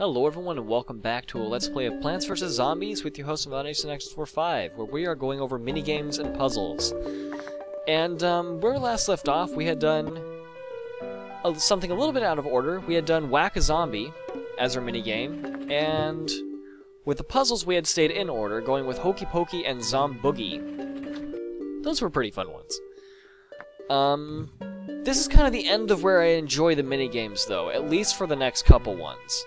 Hello everyone and welcome back to a Let's Play of Plants vs. Zombies with your host of X45, where we are going over minigames and puzzles. And where we last left off, we had done something a little bit out of order. We had done Whack a Zombie as our minigame, and with the puzzles we had stayed in order, going with Hokey Pokey and Zomboogie. Those were pretty fun ones. This is kind of the end of where I enjoy the minigames though, at least for the next couple ones.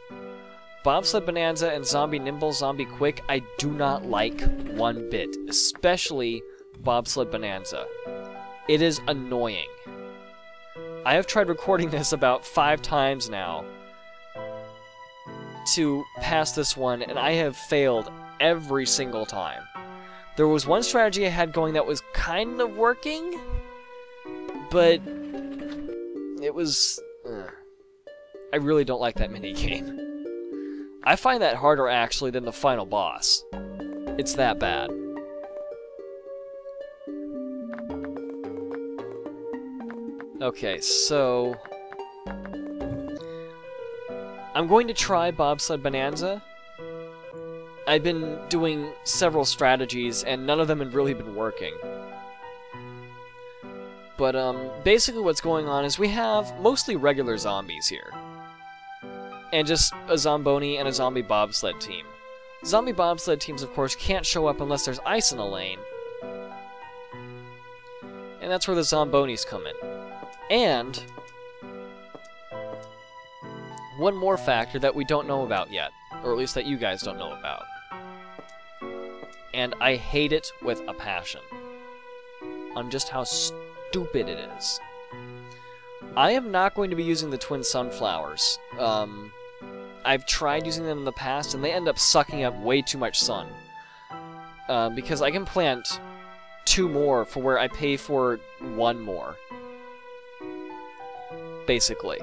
Bobsled Bonanza and Zombie Nimble, Zombie Quick, I do not like one bit, especially Bobsled Bonanza. It is annoying. I have tried recording this about 5 times now to pass this one, and I have failed every single time. There was one strategy I had going that was kind of working, but it was... I really don't like that minigame. I find that harder, actually, than the final boss. It's that bad. Okay, so... I'm going to try Bobsled Bonanza. I've been doing several strategies, and none of them have really been working. But, basically what's going on is we have mostly regular zombies here. And just a Zomboni and a Zombie Bobsled team. Zombie Bobsled teams, of course, can't show up unless there's ice in a lane. And that's where the Zombonis come in. And one more factor that we don't know about yet, or at least that you guys don't know about. And I hate it with a passion. On just how stupid it is. I am not going to be using the twin sunflowers. I've tried using them in the past, and they end up sucking up way too much sun. Because I can plant 2 more for where I pay for 1 more. Basically.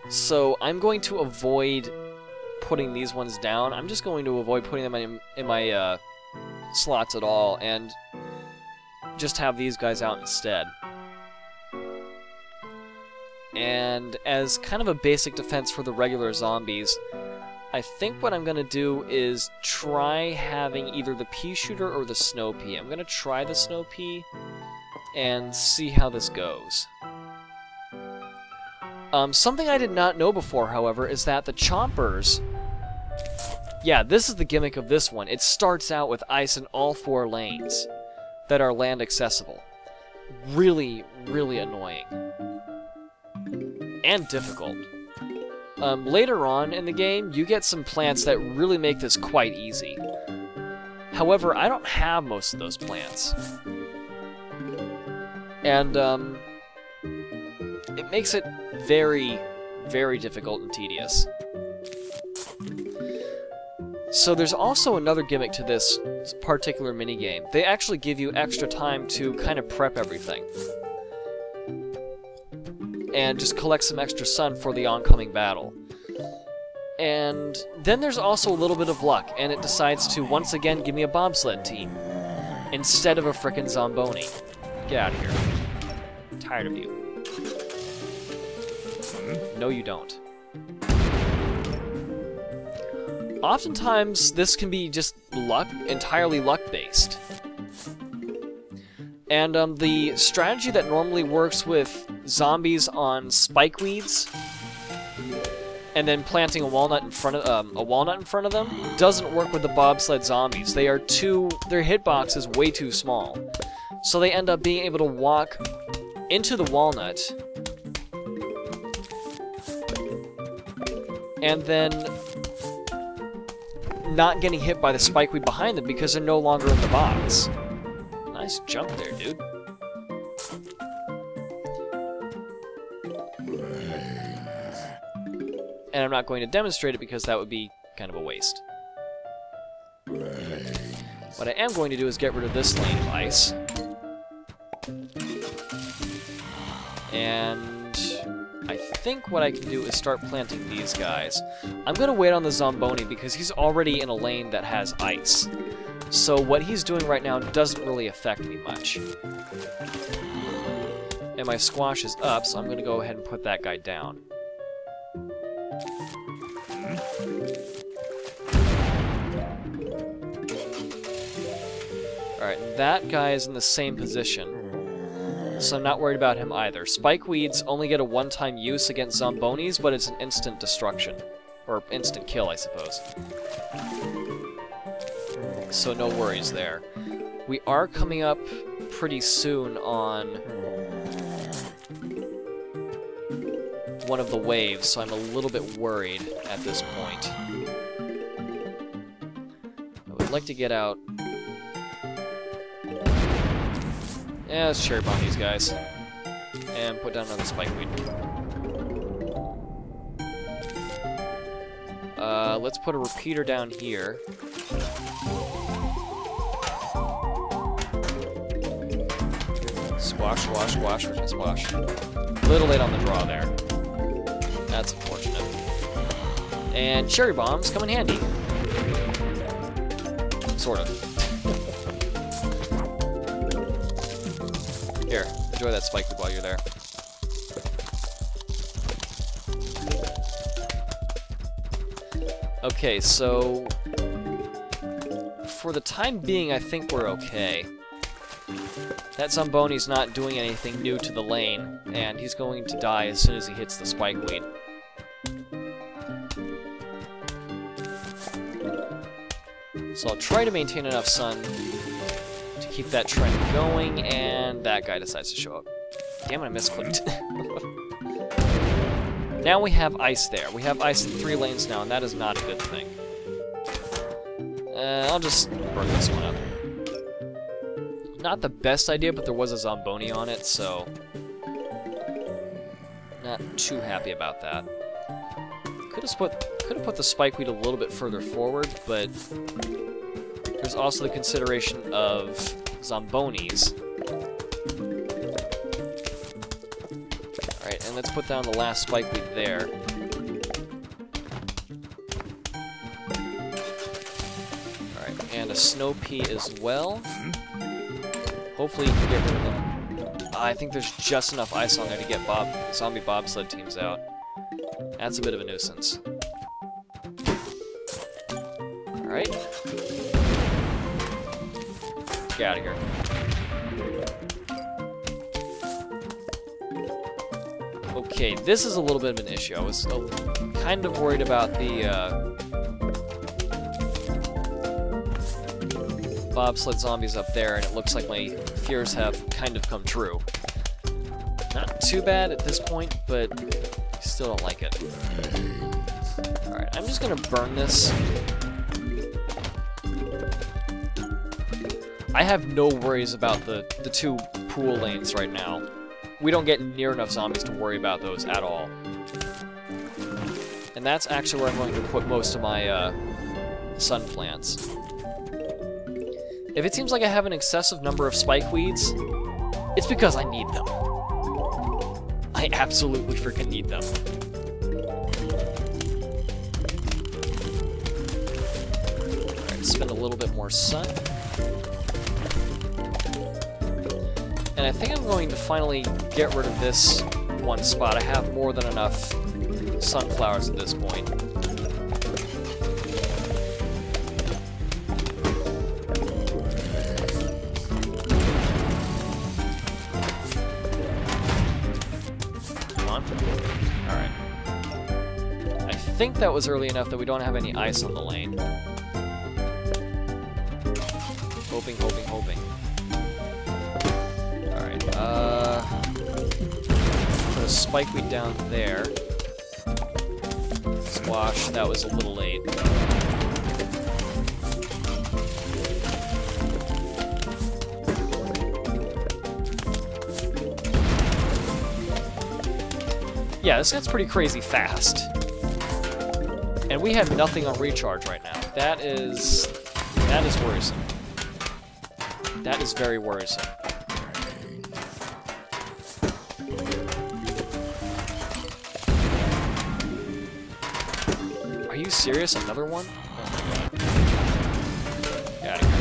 So I'm going to avoid putting these ones down. I'm just going to avoid putting them in my slots at all, and just have these guys out instead. And as kind of a basic defense for the regular zombies, I think what I'm going to do is try having either the pea shooter or the snow pea. I'm going to try the snow pea and see how this goes. Something I did not know before, however, is that the chompers... Yeah, this is the gimmick of this one. It starts out with ice in all 4 lanes that are land accessible. Really, really annoying. And difficult. Later on in the game, you get some plants that really make this quite easy. However, I don't have most of those plants. And, it makes it very, very difficult and tedious. So there's also another gimmick to this particular minigame. They actually give you extra time to kind of prep everything. And just collect some extra sun for the oncoming battle. And then there's also a little bit of luck, and it decides to once again give me a bobsled team instead of a frickin' Zomboni. Get out of here. I'm tired of you. No, you don't. Oftentimes, this can be just luck, entirely luck-based. And the strategy that normally works with zombies on spikeweeds, and then planting a walnut in front of them, doesn't work with the bobsled zombies. Their hitbox is way too small, so they end up being able to walk into the walnut, and then not getting hit by the spikeweed behind them because they're no longer in the box. Nice jump there, dude. And I'm not going to demonstrate it because that would be kind of a waste. What I am going to do is get rid of this lane of ice. And I think what I can do is start planting these guys. I'm going to wait on the Zomboni because he's already in a lane that has ice. So what he's doing right now doesn't really affect me much. And my squash is up, so I'm going to go ahead and put that guy down. Alright, that guy is in the same position, so I'm not worried about him either. Spikeweeds only get a one-time use against Zombonis, but it's an instant destruction. Or instant kill, I suppose. So no worries there. We are coming up pretty soon on one of the waves, so I'm a little bit worried at this point. I would like to get out. Yeah, let's cherry bomb these guys. And put down another spikeweed. Let's put a repeater down here. Squash, squash, squash, or squash. A little late on the draw there. That's unfortunate. And cherry bombs come in handy. Sort of. Here, enjoy that spikeweed while you're there. Okay, so for the time being, I think we're okay. That Zomboni's not doing anything new to the lane, and he's going to die as soon as he hits the spikeweed. So I'll try to maintain enough sun to keep that trend going, and that guy decides to show up. Damn it, I misclicked. Now we have ice there. We have ice in 3 lanes now, and that is not a good thing. I'll just burn this one up. Not the best idea, but there was a Zomboni on it, so not too happy about that. Could have put the spikeweed a little bit further forward, but there's also the consideration of Zombonis. Alright, and let's put down the last spikeweed there. Alright, and a snow pea as well. Hopefully you can get rid of them. I think there's just enough ice on there to get zombie bobsled teams out. That's a bit of a nuisance. Alright. Get out of here. Okay, this is a little bit of an issue. I was kind of worried about the bobsled zombies up there, and it looks like my fears have kind of come true. Not too bad at this point, but I still don't like it. Alright, I'm just gonna burn this. I have no worries about the 2 pool lanes right now. We don't get near enough zombies to worry about those at all. And that's actually where I'm going to put most of my sun plants. If it seems like I have an excessive number of spikeweeds, it's because I need them. I absolutely freaking need them. Alright, spend a little bit more sun. And I think I'm going to finally get rid of this one spot. I have more than enough sunflowers at this point. Come on. Alright. I think that was early enough that we don't have any ice on the lane. Hoping, hoping, hoping. Put a spikeweed down there. Squash, that was a little late. Yeah, this gets pretty crazy fast. And we have nothing on recharge right now. That is worrisome. That is very worrisome. Are you serious? Another one? Oh my god. Get out of here.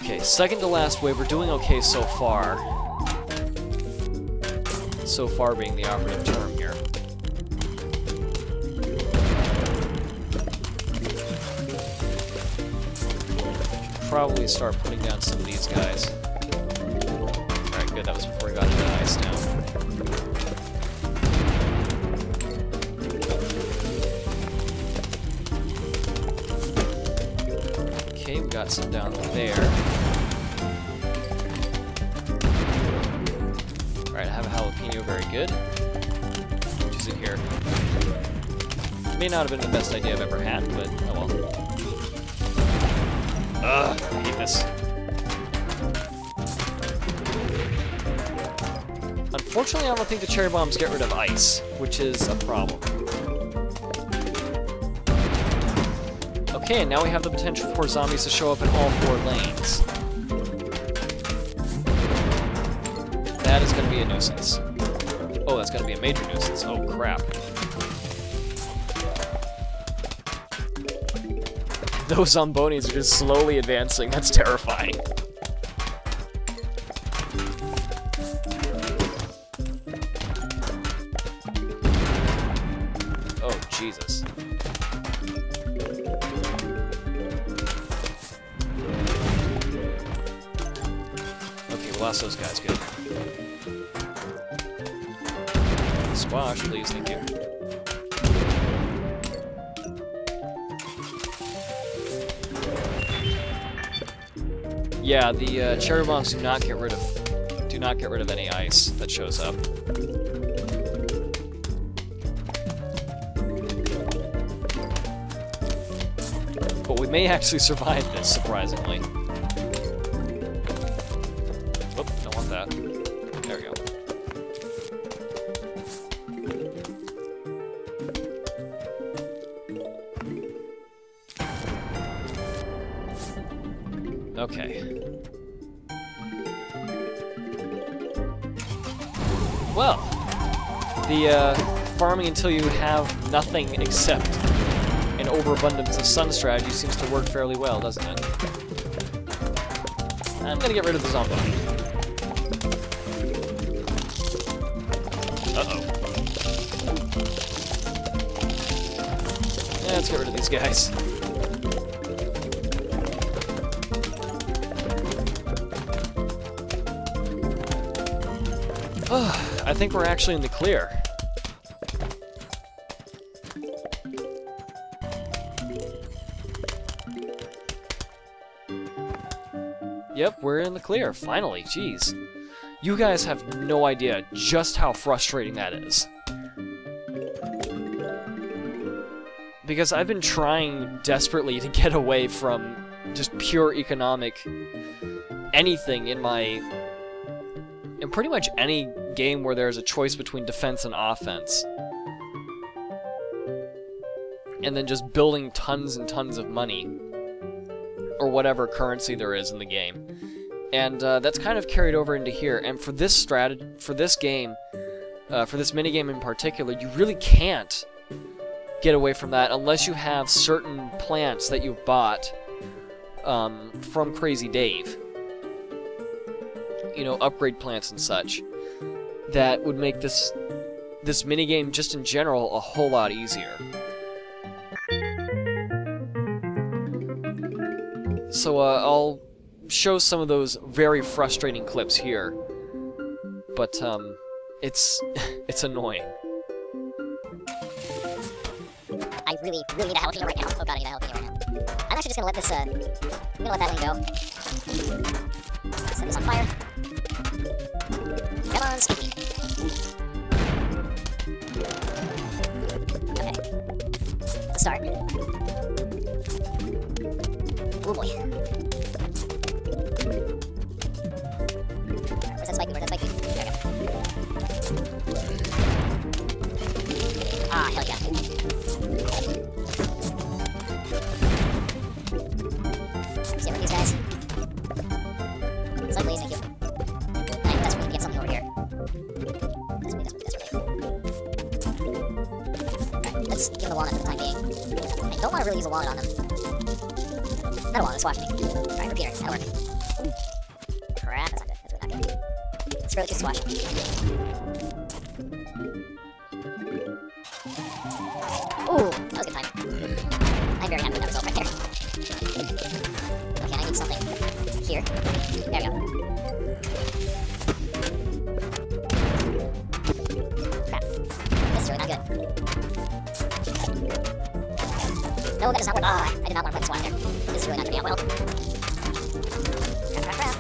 Okay, second to last wave. We're doing okay so far. So far being the operative term here. Probably start putting down some of these guys. Alright, good. That was before we got into the ice now. Okay, we got some down there. Alright, I have a jalapeno, very good. Which is in here. May not have been the best idea I've ever had, but oh well. Ugh, I hate this. Unfortunately, I don't think the cherry bombs get rid of ice, which is a problem. Okay, and now we have the potential for zombies to show up in all 4 lanes. That is going to be a nuisance. Oh, that's going to be a major nuisance. Oh, crap. Those Zombonis are just slowly advancing. That's terrifying. Oh, Jesus. Okay, we lost those guys. Good. Squash, please. Thank you. Yeah, the cherry bombs do not get rid of any ice that shows up. But we may actually survive this, surprisingly. Oop, don't want that. There we go. Okay. Well, the farming until you have nothing except an overabundance of sun strategy seems to work fairly well, doesn't it? I'm gonna get rid of the zombie. Uh-oh. Yeah, let's get rid of these guys. I think we're actually in the clear. Yep, we're in the clear, finally, jeez. You guys have no idea just how frustrating that is. Because I've been trying desperately to get away from just pure economic anything in pretty much any game where there's a choice between defense and offense. And then just building tons and tons of money. Or whatever currency there is in the game. And that's kind of carried over into here. And for this game, for this minigame in particular, you really can't get away from that unless you have certain plants that you've bought from Crazy Dave. You know, upgrade plants and such, that would make this minigame just in general a whole lot easier. So I'll show some of those very frustrating clips here, but it's annoying. I really need a jalapeno right now. Oh god, I need a jalapeno right now. I'm actually just gonna let this, I'm gonna let that one go. Set this on fire. Come on, Skippy. Okay. Let's start. Oh boy. Alright, where's that spike? Where's that spike? There we go. Ah, hell yeah. See over these guys. Slightly, thank you. Alright, that's we can get something over here. This way. Alright, let's give them the walnut for the time being. I don't want to really use a walnut on them. Not a walnut, squash me. Alright, repeater, that'll work. Crap, that's not good. That's really not good. Let's throw it to squash. Ooh, that was a good time. I'm very happy with that result right there. Okay, I need something here. There we go. Crap. This is really not good. No, that does not work. Ah, I did not want to play the squash there. This is really not going to be out well. Crap, crap, crap.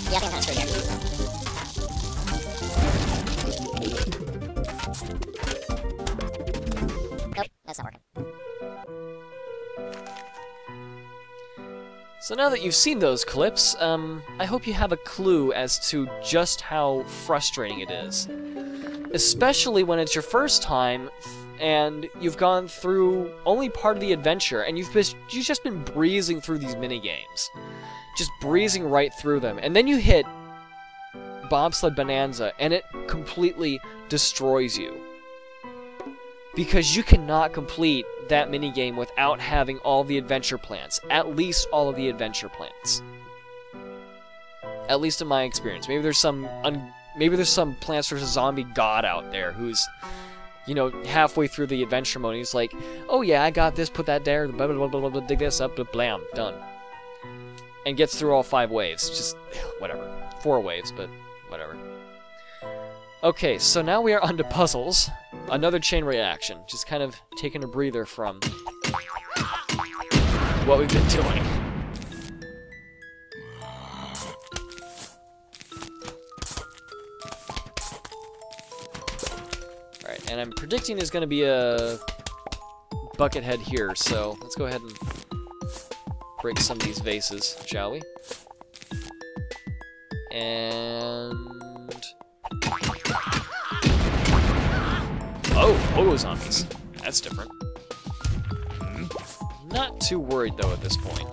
Yeah, I think I'm kind of screwed here. Nope, that's not working. So now that you've seen those clips, I hope you have a clue as to just how frustrating it is. Especially when it's your first time and you've gone through only part of the adventure and you've just been breezing through these minigames. Just breezing right through them. And then you hit Bobsled Bonanza and it completely destroys you. Because you cannot complete that minigame without having all the adventure plants. At least all of the adventure plants. At least in my experience. Maybe there's some Plants vs. Zombie god out there who's, you know, halfway through the adventure mode. He's like, oh yeah, I got this, put that there, blah, blah, blah, blah, blah, dig this up, blah, blam, done. And gets through all 5 waves. Just, whatever. 4 waves, but whatever. Okay, so now we are on to puzzles. Another chain reaction. Just kind of taking a breather from what we've been doing. Alright, and I'm predicting there's going to be a bucket head here, so let's go ahead and break some of these vases, shall we? And... oh, pogo zombies. That's different. Not too worried, though, at this point.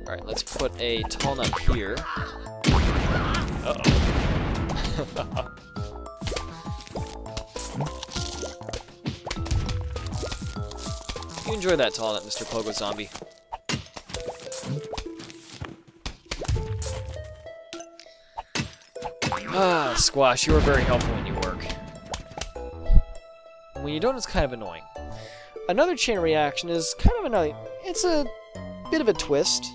Alright, let's put a tall nut here. Uh-oh. You enjoy that tall nut, Mr. Pogo Zombie. Ah, Squash, you are very helpful when you work. When you don't, it's kind of annoying. Another chain reaction is kind of annoying. It's a bit of a twist.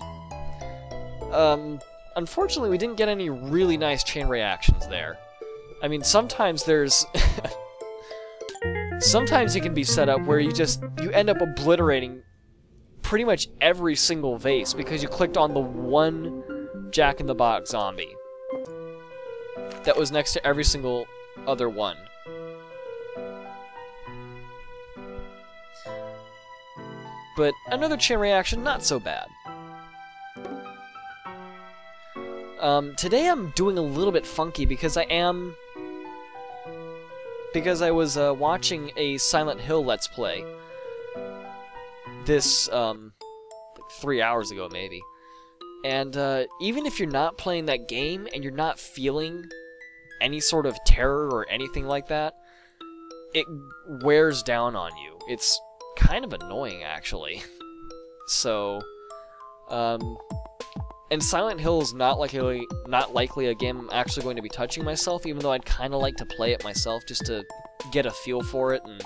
Unfortunately, we didn't get any really nice chain reactions there. I mean, sometimes there's... sometimes it can be set up where you end up obliterating pretty much every single vase because you clicked on the one Jack-in-the-Box zombie that was next to every single other one. But another chain reaction, not so bad. Today I'm doing a little bit funky because I was watching a Silent Hill Let's Play this, like 3 hours ago maybe. And even if you're not playing that game and you're not feeling any sort of terror or anything like that, it wears down on you. It's kind of annoying, actually. So, and Silent Hill is not likely a game I'm actually going to be touching myself, even though I'd kind of like to play it myself just to get a feel for it and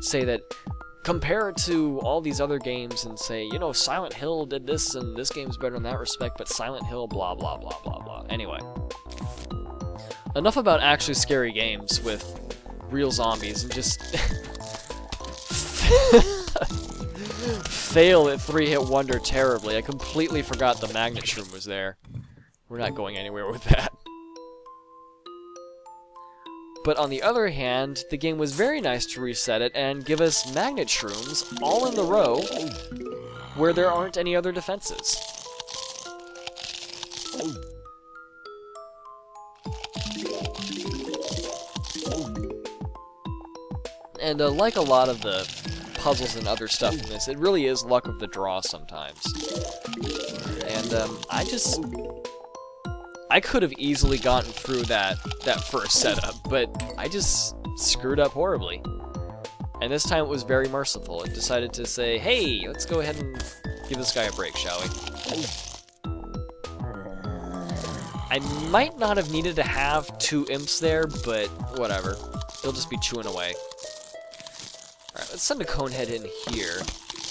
say that, compare it to all these other games and say, you know, Silent Hill did this and this game's better in that respect, but Silent Hill blah blah blah blah blah. Anyway. Enough about actually scary games with real zombies and just fail at 3-hit wonder terribly. I completely forgot the magnet shroom was there. We're not going anywhere with that. But on the other hand, the game was very nice to reset it and give us magnet shrooms all in the row where there aren't any other defenses. And like a lot of the puzzles and other stuff in this, it really is luck of the draw sometimes. And I could have easily gotten through that first setup, but I just screwed up horribly. And this time it was very merciful. It decided to say, hey, let's go ahead and give this guy a break, shall we? I might not have needed to have 2 imps there, but whatever. They'll just be chewing away. Alright, let's send a conehead in here,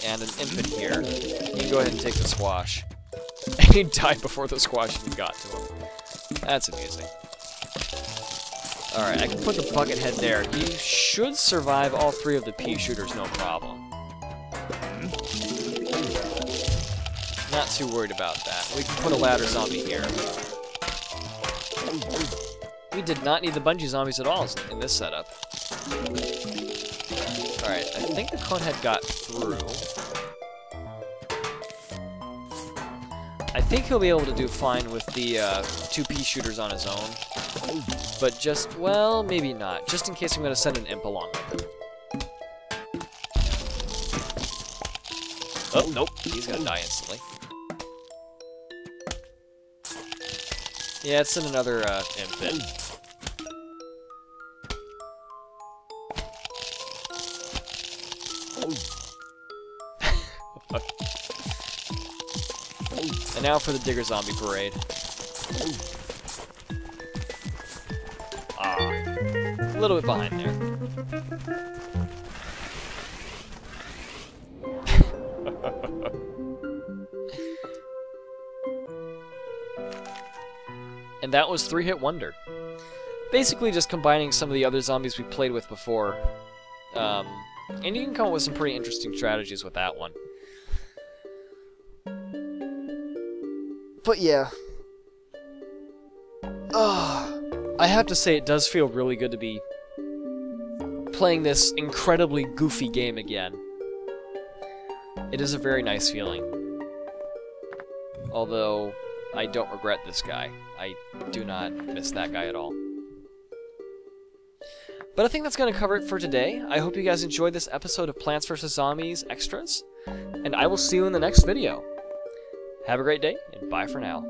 and an imp in here. You can go ahead and take the squash. He died before the squash even got to him. That's amusing. Alright, I can put the bucket head there. He should survive all 3 of the pea shooters, no problem. Not too worried about that. We can put a ladder zombie here. We did not need the bungee zombies at all in this setup. Alright, I think the conehead got through. I think he'll be able to do fine with the 2 pea shooters on his own. But just, well, maybe not. Just in case I'm going to send an imp along with him. Oh, nope. He's going to die instantly. Yeah, let's send another imp in. And now for the Digger Zombie Parade. Ah, a little bit behind there. And that was 3-Hit Wonder. Basically just combining some of the other zombies we played with before. And you can come up with some pretty interesting strategies with that one. But yeah. I have to say it does feel really good to be playing this incredibly goofy game again. It is a very nice feeling. Although, I don't regret this guy. I do not miss that guy at all. But I think that's going to cover it for today. I hope you guys enjoyed this episode of Plants vs. Zombies Extras, and I will see you in the next video. Have a great day, and bye for now.